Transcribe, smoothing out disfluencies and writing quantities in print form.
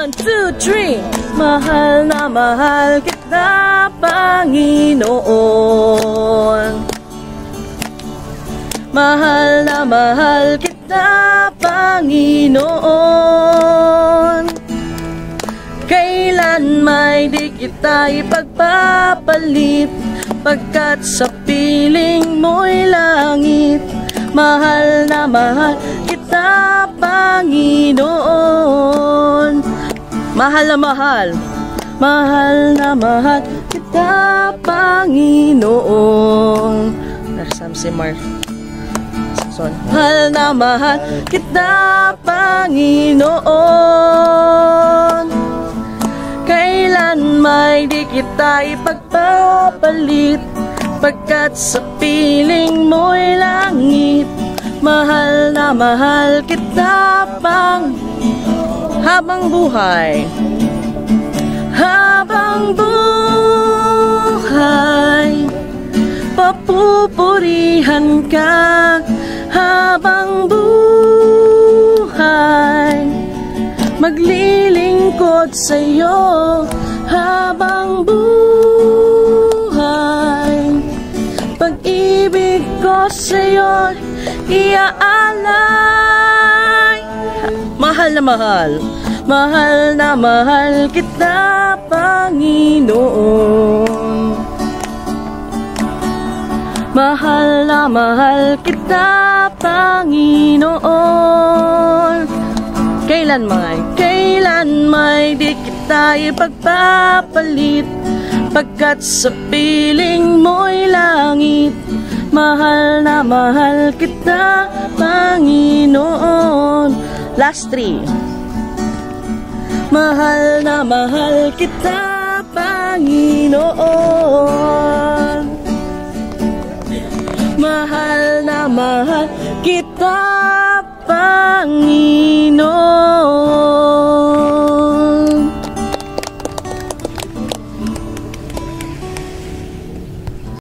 1, 2, 3. Mahal na mahal kita, Panginoon. Mahal na mahal kita, Panginoon. Kailan may di kita ipagpapalit, pagkat sa piling mo'y langit. Mahal na mahal kita, Panginoon. Mahal na mahal, mahal na mahal kita, Panginoon. Narsam si Mark. Mahal na mahal kita, Panginoon. Kailan may di kita ipagpapalit, pagkat sa piling mo'y langit. Mahal na mahal kita, habang buhay. Habang buhay, papupurihan ka. Habang buhay, maglilingkod sa'yo. Habang buhay, pag-ibig ko sa'yo iaalay. Mahal na mahal, mahal na mahal kita, Panginoon. Mahal na mahal kita, Panginoon. Kailan may di kita ipagpapalit, pagkat sa piling mo'y langit. Mahal na mahal kita, Panginoon. Last 3. Mahal na mahal kita, Panginoon. Mahal na mahal kita, Panginoon.